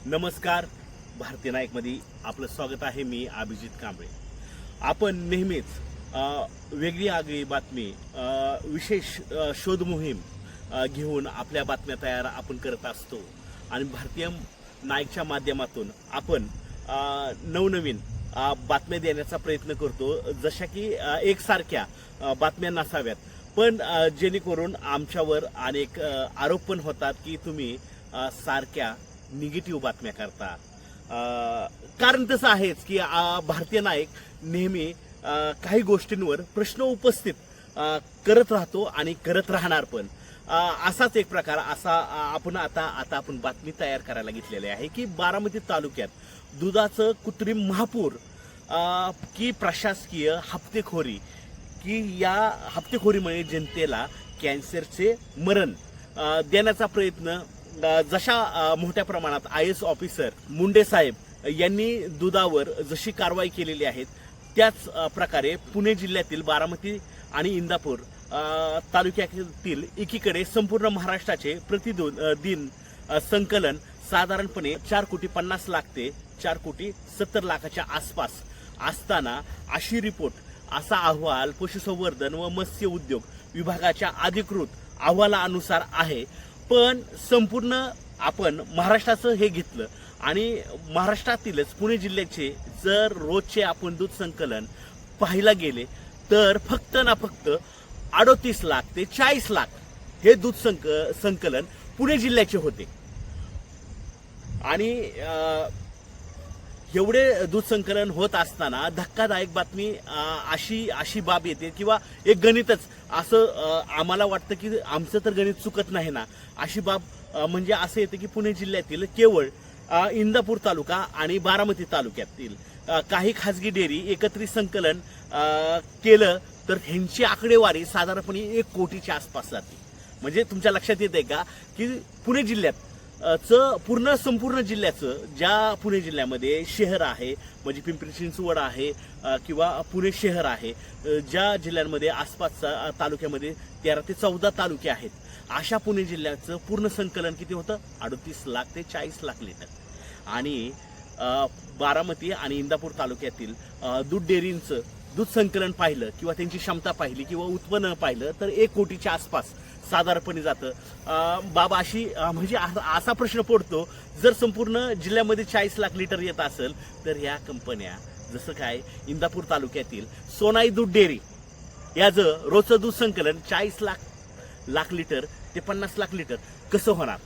नमस्कार. भारतीय नाईकमध्ये आपलं स्वागत आहे. मी अभिजित कांबळे. आपण नेहमीच वेगळी आगळी बातमी, विशेष शोध मोहीम घेऊन आपल्या बातम्या तयार आपण करत असतो आणि भारतीय नाईकच्या माध्यमातून आपण नवनवीन बातम्या देण्याचा प्रयत्न करतो, जशा की एकसारख्या बातम्या नसाव्यात, पण जेणेकरून आमच्यावर अनेक आरोप पण होतात की तुम्ही सारख्या निगेटिव्ह बातम्या करता. कारण तसं आहेच की भारतीय नाईक नेहमी काही गोष्टींवर प्रश्न उपस्थित करत राहतो आणि करत राहणार पण. असाच एक प्रकार आपण आपण बातमी तयार करायला घेतलेली आहे की बारामती तालुक्यात दुधाचं कृत्रिम महापूर की प्रशासकीय हप्तेखोरी, की या हप्तेखोरीमुळे जनतेला कॅन्सरचे मरण देण्याचा प्रयत्न जशा मोठ्या प्रमाणात IAS ऑफिसर मुंडे साहेब यांनी दुधावर जशी कारवाई केलेली आहे, त्याच प्रकारे पुणे जिल्ह्यातील बारामती आणि इंदापूर तालुक्यातील एकीकडे संपूर्ण महाराष्ट्राचे प्रतिदिन संकलन साधारणपणे 4,50,00,000 ते 4,70,00,000च्या आसपास असताना असा अहवाल पशुसंवर्धन व मत्स्य उद्योग विभागाच्या अधिकृत अहवालानुसार आहे. पण संपूर्ण आपण महाराष्ट्राचं हे घेतलं आणि महाराष्ट्रातीलच पुणे जिल्ह्याचे जर रोजचे आपण दूध संकलन पाहायला गेले तर फक्त 38 लाख ते 40 लाख हे दूध संकलन पुणे जिल्ह्याचे होते. आणि एवढे दूध संकलन होत असताना धक्कादायक बातमी अशी बाब येते, किंवा एक गणितच असं आम्हाला वाटतं की आमचं तर गणित चुकत नाही ना, अशी बाब म्हणजे असं येते की पुणे जिल्ह्यातील केवळ इंदापूर तालुका आणि बारामती तालुक्यातील काही खाजगी डेअरी एकत्रित संकलन केलं तर ह्यांची आकडेवारी साधारणपणे 1 कोटीच्या आसपास जाते. म्हणजे तुमच्या लक्षात येते का की पुणे जिल्ह्यात संपूर्ण जिल्ह्याचं, ज्या पुणे जिल्ह्यामध्ये शहर आहे म्हणजे पिंपरी चिंचवड आहे किंवा पुणे शहर आहे, ज्या जिल्ह्यांमध्ये आसपासच्या तालुक्यामध्ये 13 ते 14 तालुके आहेत, अशा पुणे जिल्ह्याचं पूर्ण संकलन किती होतं? 38 लाख ते 40 लाख लिटर. आणि बारामती आणि इंदापूर तालुक्यातील दूध डेअरींचं दूध संकलन पाहिलं किंवा त्यांची क्षमता पाहिली किंवा उत्पन्न पाहिलं तर 1 कोटीच्या आसपास साधारणपणे जातं. बाबा म्हणजे असा प्रश्न पडतो, जर संपूर्ण जिल्ह्यामध्ये 40 लाख लिटर येत असेल तर ह्या कंपन्या, जसं काय इंदापूर तालुक्यातील सोनाई दूध डेअरी याचं रोजचं दूध संकलन 40 लाख लिटर ते 50 लाख लिटर कसं होणार?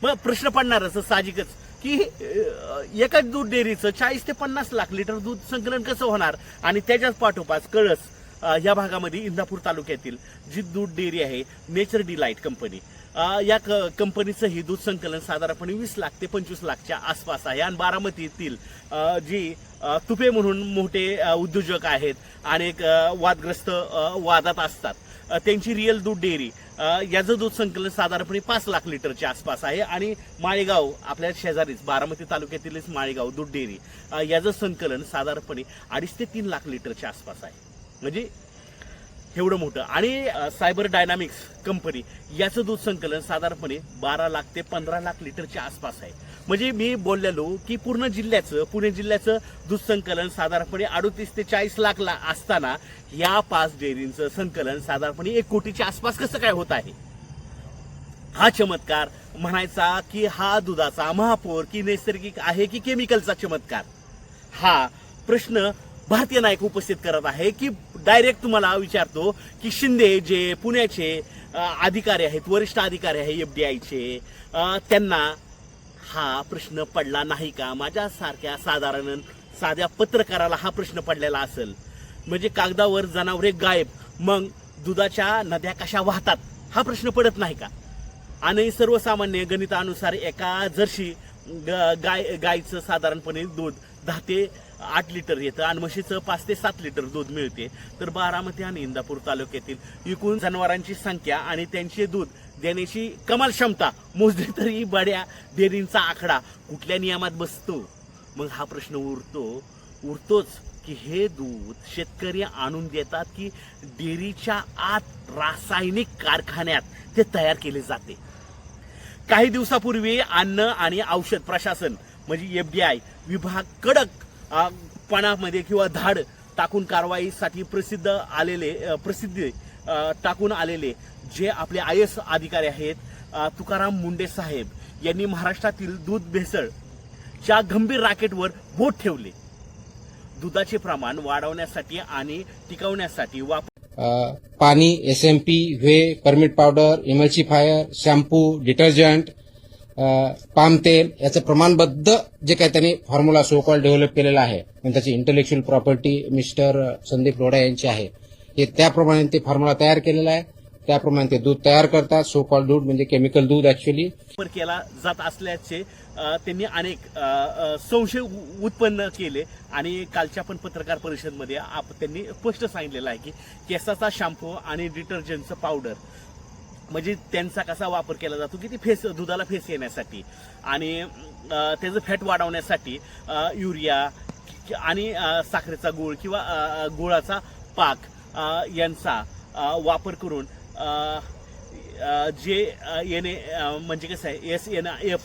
मग प्रश्न पडणारच साहजिकच की एकाच दूध डेअरीचं 40 ते 50 लाख लिटर दूध संकलन कसं होणार? आणि त्याच्याच पाठोपाठ कळस या भागामध्ये इंदापूर तालुक्यातील जी दूध डेअरी आहे नेचर डिलाइट कंपनी, या कंपनीचं ही दूध संकलन साधारणपणे 20 लाख ते 25 लाखच्या आसपास आहे. आणि बारामतीतील जी तुपे म्हणून मोठे उद्योजक आहेत, अनेक वादग्रस्त वादात असतात, त्यांची रिअल दूध डेअरी याचं दूध संकलन साधारणपणे 5 लाख लिटरच्या आसपास आहे. आणि माळेगाव आपल्या शेजारीच बारामती तालुक्यातीलच माळेगाव दूध डेअरी याचं संकलन साधारणपणे 2.5 ते 3 लाख लिटरच्या आसपास आहे. म्हणजे एवढं मोठं. आणि सायबर डायनामिक्स कंपनी याचं दूध संकलन साधारणपणे 12 लाख ते 15 लाख लिटरच्या आसपास आहे. म्हणजे मी बोललेलो की पुणे जिल्ह्याचं दूध संकलन साधारणपणे 38 ते 40 लाख असताना या 5 डेअरींचं संकलन साधारणपणे 1 कोटीच्या आसपास कसं काय होत आहे? हा चमत्कार म्हणायचा की हा दुधाचा महापौर की नैसर्गिक आहे की केमिकलचा चमत्कार? हा प्रश्न भारतीय नाईक उपस्थित करत आहे. की डायरेक्ट तुम्हाला विचारतो की शिंदे जे पुण्याचे अधिकारी आहेत, वरिष्ठ अधिकारी आहे FDIचे, त्यांना हा प्रश्न पडला नाही का? माझ्यासारख्या साध्या पत्रकाराला हा प्रश्न पडलेला असेल. म्हणजे कागदावर जनावरे गायब, मग दुधाच्या नद्या कशा वाहतात हा प्रश्न पडत नाही का? आणि सर्वसामान्य गणितानुसार एका जर्सी गायचं साधारणपणे दूध 10 ते 8 लिटर येतं आणि म्हशीचं 5 ते 7 लिटर दूध मिळते. तर बारामती आणि इंदापूर तालुक्यातील एकूण जनावरांची संख्या आणि त्यांचे दूध देण्याची कमाल क्षमता मोजली तरी बड्या डेअरींचा आकडा कुठल्या नियमात बसतो? मग हा प्रश्न उरतोच की हे दूध शेतकरी आणून देतात की डेअरीच्या आत रासायनिक कारखान्यात ते तयार केले जाते. काही दिवसापूर्वी अन्न आणि औषध प्रशासन म्हणजे FBI विभाग कडक पणामध्ये किंवा धाड टाकून कारवाईसाठी प्रसिद्धी टाकून आलेले जे आपले IAS अधिकारी आहेत तुकाराम मुंडे साहेब यांनी महाराष्ट्रातील दूध भेसळच्या गंभीर रॅकेटवर बोट ठेवले. दुधाचे प्रमाण वाढवण्यासाठी आणि टिकवण्यासाठी पाणी, SMP, whey, permit powder, emulsifier, shampoo, detergent, palm तेल याचं प्रमाणबद्ध जे काही त्यांनी फॉर्म्युला सो कॉल डेव्हलप केलेला आहे आणि त्याची intellectual property mister Sandeep Lodha यांची आहे. हे त्याप्रमाणे ते फॉर्म्युला तयार केलेला आहे. त्याप्रमाणे ते दूध तयार करतात. सो कॉल दूध म्हणजे केमिकल दूध ऍक्च्युअली केला जात असल्याचे त्यांनी अनेक संशय उत्पन्न केले आणि कालच्या पण पत्रकार परिषदेमध्ये त्यांनी स्पष्ट सांगितलेलं आहे की केसाचा शॅम्पू आणि डिटर्जंटचं पावडर म्हणजे त्यांचा कसा वापर केला जातो की ती दुधाला फेस येण्यासाठी आणि त्याचं फॅट वाढवण्यासाठी युरिया आणि साखरेचा गूळ किंवा गुळाचा पाक यांचा वापर करून जे म्हणजे कसं आहे SNF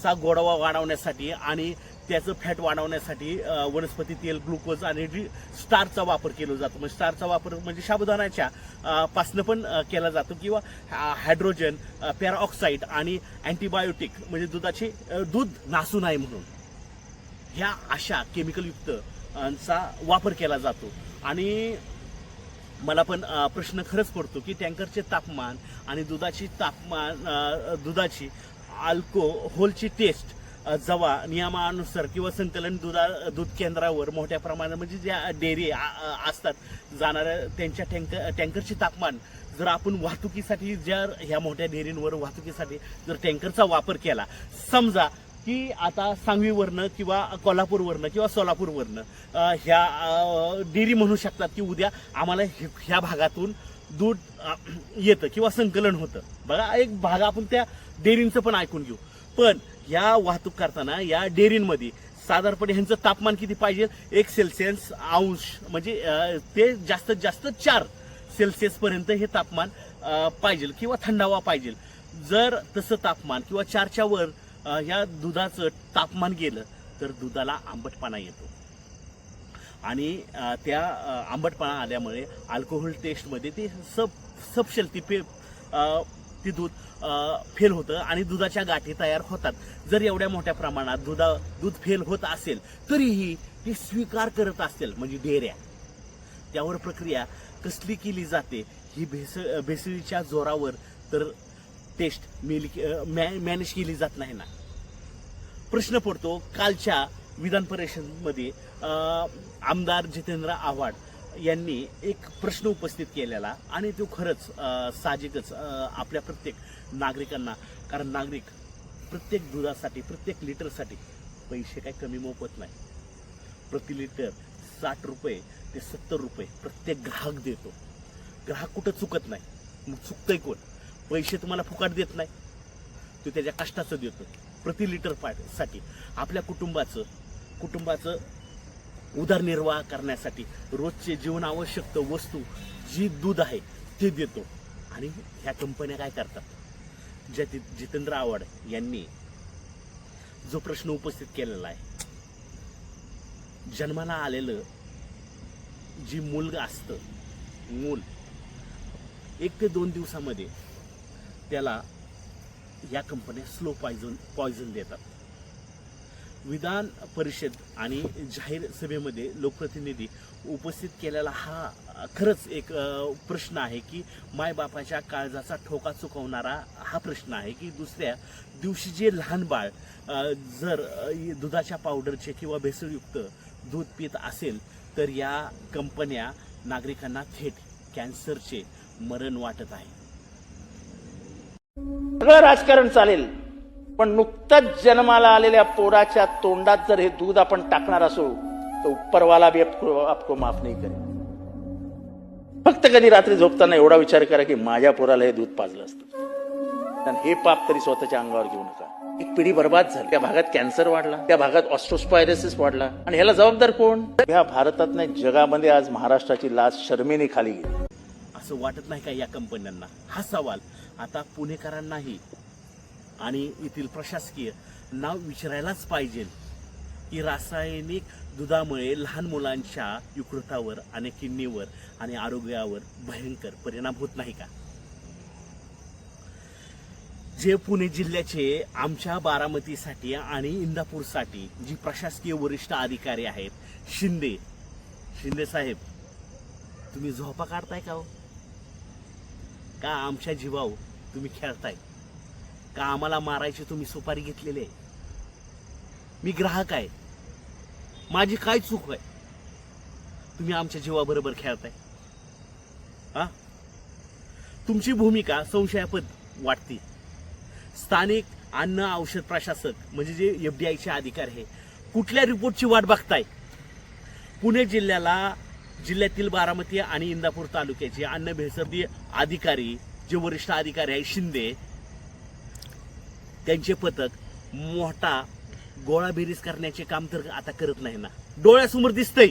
चा गोडवा वाढवण्यासाठी आणि त्याचं फॅट वाढवण्यासाठी वनस्पती तेल, ग्लुकोज आणि स्टारचा वापर केला जातो. म्हणजे स्टारचा वापर म्हणजे साबुदाण्याच्या पासनं पण केला जातो किंवा हायड्रोजन पॅराऑक्साईड आणि अँटीबायोटिक म्हणजे दूध नासू नये म्हणून ह्या अशा केमिकलयुक्त चा वापर केला जातो. आणि मला पण प्रश्न खरंच पडतो की टँकरचे तापमान आणि दुधाची अल्कोहोलची टेस्ट जेव्हा नियमानुसार किंवा संकलन दूध केंद्रावर मोठ्या प्रमाणात म्हणजे ज्या डेअरी असतात जाणाऱ्या त्यांच्या टँकरचे तापमान जर आपण वाहतुकीसाठी जर ह्या मोठ्या डेअरींवर वाहतुकीसाठी जर टँकरचा वापर केला, समजा की आता सांगवीवरनं किंवा कोल्हापूरवरनं किंवा सोलापूरवरनं ह्या डेअरी म्हणू शकतात की उद्या आम्हाला ह्या भागातून दूध येतं किंवा संकलन होतं. बघा, एक भाग आपण त्या डेअरींचं पण ऐकून घेऊ. पण या वाहतूक करताना या डेअरींमध्ये साधारणपणे ह्यांचं तापमान किती पाहिजे? 1 सेल्सिअस अंश म्हणजे ते जास्तीत जास्त 4 सेल्सिअस पर्यंत हे तापमान पाहिजे किंवा थंडावा पाहिजे. जर तसं तापमान किंवा 4च्या वर ह्या दुधाचं तापमान गेलं तर दुधाला आंबटपणा येतो आणि त्या आंबटपणा आल्यामुळे अल्कोहोल टेस्टमध्ये ते ती दूध फेल होतं आणि दुधाच्या गाठी तयार होतात. जर एवढ्या मोठ्या प्रमाणात दूध फेल होत असेल तरीही ती स्वीकार करत असेल म्हणजे डेअऱ्या, त्यावर प्रक्रिया कसली केली जाते ही भेसळीच्या जोरावर तर टेस्ट मॅनेज केली जात नाही ना. प्रश्न पडतो, कालच्या विधान परिषदेमध्ये आमदार जितेंद्र आव्हाड यांनी एक प्रश्न उपस्थित केलेला आणि तो खरंच साहजिकच आपल्या प्रत्येक नागरिकांना, कारण नागरिक प्रत्येक दुधासाठी प्रत्येक लिटरसाठी पैसे काही कमी मोफत नाही. प्रति लिटर 60 रुपये ते 70 रुपये प्रत्येक ग्राहक देतो. ग्राहक कुठं चुकत नाही, मग चुकतंय कोण? पैसे तुम्हाला फुकाट देत नाही, तो त्याच्या कष्टाचं देतो. प्रति लिटर साठी आपल्या कुटुंबाचं उदरनिर्वाह करण्यासाठी रोजचे जीवनावश्यक वस्तू जी दूध आहे ते देतो. आणि ह्या कंपन्या काय करतात? जितेंद्र आव्हाड यांनी जो प्रश्न उपस्थित केलेला आहे, जन्माला आलेलं जी मुलगा असतं, मूल 1 ते 2 दिवसामध्ये त्याला या कंपन्या स्लो पॉयझन देतात. विधान परिषद आणि जाहीर सभेमध्ये लोकप्रतिनिधी उपस्थित केलेला हा खरंच एक प्रश्न आहे की मायबापाच्या काळजाचा ठोका चुकवणारा हा प्रश्न आहे की दुसऱ्या दिवशी जे लहान बाळ जर दुधाच्या पावडरचे किंवा भेसळयुक्त दूध पित असेल तर या कंपन्या नागरिकांना थेट कॅन्सरचे मरण वाटत आहे. सगळं राजकारण चालेल, पण नुकतंच जन्माला आलेल्या पोराच्या तोंडात जर हे दूध आपण टाकणार असो तर उपरवाला भी आपको माफ नाही करेल. फक्त कधी रात्री झोपताना एवढा विचार करा की माझ्या पोराला हे दूध पाजलं असतं. हे पाप तरी स्वतःच्या अंगावर घेऊ नका. एक पिढी बर्बाद झाली. त्या भागात कॅन्सर वाढला, त्या भागात ऑस्ट्रोस्पायरोसिस वाढला, आणि ह्याला जबाबदार कोण? ह्या भारतात नाही जगामध्ये आज महाराष्ट्राची लाज शर्मेने खाली गेली. असं वाटत नाही का या कंपन्यांना? हा सवाल आता पुणेकरांनाही आणि येथील प्रशासकीय नाव विचारायलाच पाहिजे की रासायनिक दुधामुळे लहान मुलांच्या यकृतावर आणि किडनीवर आणि आरोग्यावर भयंकर परिणाम होत नाही का? जे पुणे जिल्ह्याचे आमच्या बारामतीसाठी आणि इंदापूरसाठी जी प्रशासकीय वरिष्ठ अधिकारी आहेत, शिंदे साहेब, तुम्ही झोपा काढताय का हो? का आमच्या जीवावर तुम्ही खेळताय का? आम्हाला मारायची तुम्ही सुपारी घेतलेली आहे? मी ग्राहक आहे, माझी काय चूक आहे? तुम्ही आमच्या जीवाबरोबर खेळताय. हा, तुमची भूमिका संशयास्पद वाटते. स्थानिक अन्न औषध प्रशासक म्हणजे जे FDIचे अधिकारी आहे, कुठल्या रिपोर्टची वाट बघताय? पुणे जिल्ह्यातील बारामती आणि इंदापूर तालुक्याचे अन्न भेसळ अधिकारी जे वरिष्ठ अधिकारी आहे शिंदे, त्यांचे पथक मोठा गोळाबेरीज करण्याचे काम तर आता करत नाही ना? डोळ्यासमोर दिसतंय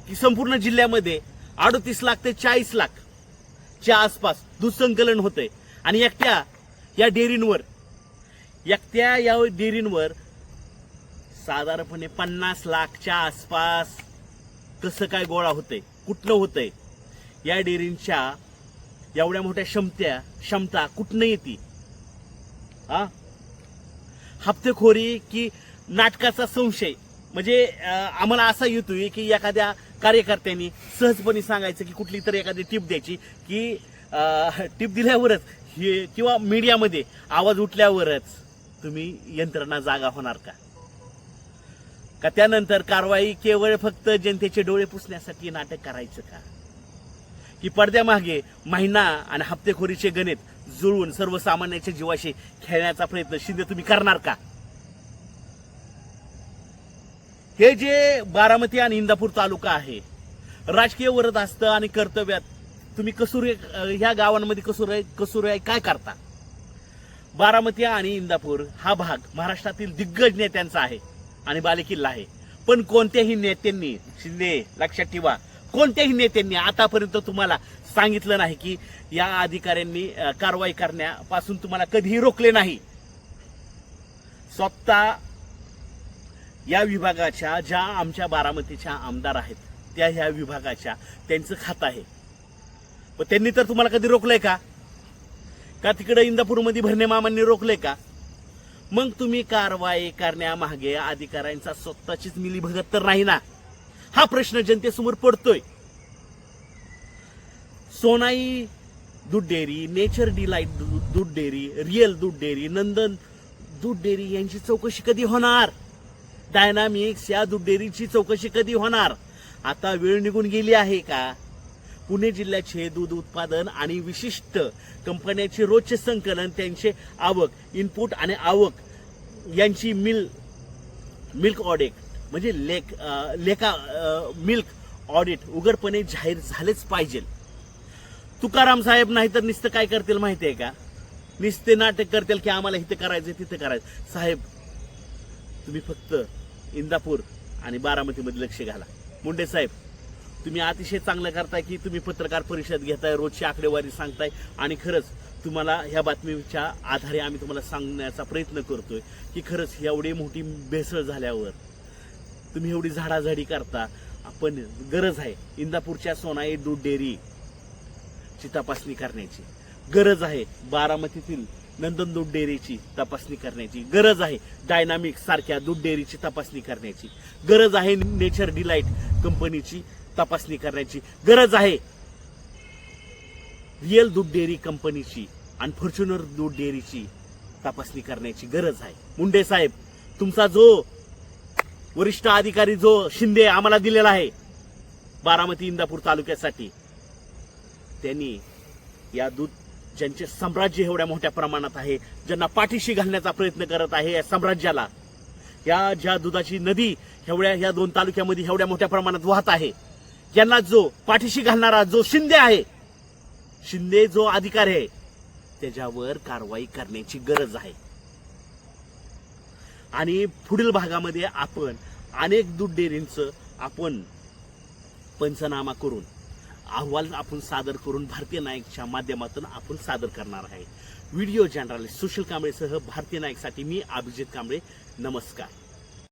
की संपूर्ण जिल्ह्यामध्ये 38 लाख ते 40 लाख च्या आसपास दूध संकलन होतंय आणि एकट्या या डेअरींवर साधारणपणे 50 लाखच्या आसपास कसं काय गोळा होतंय? कुठनं होतंय? या डेअरींच्या एवढ्या मोठ्या क्षमता कुठनं येते? हा, हप्तेखोरी की नाटकाचा संशय म्हणजे आम्हाला असा येतोय की एखाद्या कार्यकर्त्यांनी सहजपणे सांगायचं की कुठली तरी एखादी टिप द्यायची की टिप दिल्यावरच हे किंवा मीडियामध्ये आवाज उठल्यावरच तुम्ही यंत्रणा जागा होणार का? का त्यानंतर कारवाई केवळ फक्त जनतेचे डोळे पुसण्यासाठी नाटक करायचं का? की पडद्यामागे महिना आणि हप्तेखोरीचे गणित जुळवून सर्वसामान्यांच्या जीवाशी खेळण्याचा प्रयत्न शिंदे तुम्ही करणार का? हे जे बारामती आणि इंदापूर तालुका आहे, राजकीय वरदहस्त आणि कर्तव्यात तुम्ही ह्या गावांमध्ये कसूर काय करता? बारामती आणि इंदापूर हा भाग महाराष्ट्रातील दिग्गज नेत्यांचा आहे आणि बालेकिल्ला आहे, पण कोणत्याही नेत्यांनी, शिंदे लक्षात ठेवा, कोणत्याही नेत्यांनी आतापर्यंत तुम्हाला सांगितलं नाही की या अधिकाऱ्यांनी कारवाई करण्यापासून तुम्हाला कधीही रोखले नाही. स्वतः या विभागाच्या ज्या आमच्या बारामतीच्या आमदार आहेत त्या ह्या विभागाच्या त्यांचं खातं आहे, पण त्यांनी तर तुम्हाला कधी रोखलंय का? का तिकडे इंदापूरमध्ये भरणे मामांनी रोखलंय का? मग तुम्ही कारवाई करण्यामागे अधिकाऱ्यांचा स्वतःचीच मिलीभगत तर नाही ना? हा प्रश्न जनतेसमोर पडतोय. सोनाई दूध डेअरी, नेचर डिलाइट दूध डेअरी, रिअल दूध डेअरी, नंदन दूध डेअरी यांची चौकशी कधी होणार? डायनामिक्स या दूध डेअरीची चौकशी कधी होणार? आता वेळ निघून गेली आहे का? पुणे जिल्ह्याचे दूध उत्पादन आणि विशिष्ट कंपन्यांचे रोजचे संकलन, त्यांचे आवक, इनपुट आणि आवक यांची मिल्क ऑडिट म्हणजे मिल्क ऑडिट उघडपणे जाहीर झालेच पाहिजे. तुकाराम साहेब नाही तर नुसतं काय करतील माहितीये का? नुसते नाटक करतील की आम्हाला इथे करायचं तिथे करायचं. साहेब, तुम्ही फक्त इंदापूर आणि बारामतीमध्ये लक्ष घाला. मुंडे साहेब, तुम्ही अतिशय चांगलं करताय की तुम्ही पत्रकार परिषद घेताय, रोजची आकडेवारी सांगताय आणि खरंच तुम्हाला ह्या बातमीच्या आधारे आम्ही तुम्हाला सांगण्याचा प्रयत्न करतोय की खरंच एवढी मोठी भेसळ झाल्यावर तुम्ही एवढी झाडाझाडी करता. पण गरज आहे इंदापूरच्या सोनाई दूध डेअरीची तपासणी करण्याची, गरज आहे बारामतीतील नंदन दूध डेअरीची तपासणी करण्याची, गरज आहे डायनामिक्स सारख्या दूध डेअरीची तपासणी करण्याची, गरज आहे नेचर डिलाइट कंपनीची तपासणी करण्याची, गरज आहे रिअल दूध डेअरी कंपनीची आणि फॉर्च्युनर दूध डेअरीची तपासणी करण्याची गरज आहे. मुंडे साहेब, तुमचा जो वरिष्ठ अधिकारी जो शिंदे आम्हाला दिलेला आहे बारामती इंदापूर तालुक्यासाठी, त्यांनी या दूध ज्यांचे साम्राज्य एवढ्या मोठ्या प्रमाणात आहे, ज्यांना पाठीशी घालण्याचा प्रयत्न करत आहे या साम्राज्याला, या ज्या दुधाची नदी ह्या 2 तालुक्यामध्ये एवढ्या मोठ्या प्रमाणात वाहत आहे, यांना जो पाठीशी घालणारा जो शिंदे जो अधिकारी आहे त्याच्यावर कारवाई करण्याची गरज आहे. आणि पुढील भागामध्ये आपण अनेक दूध डेअरींचं आपण पंचनामा करून अहवाल आपण सादर करून भारतीय नायकच्या माध्यमातून आपण सादर करणार आहे. व्हिडिओ जर्नलिस्ट सुशील कांबळेसह भारतीय नायकसाठी मी अभिजित कांबळे. नमस्कार.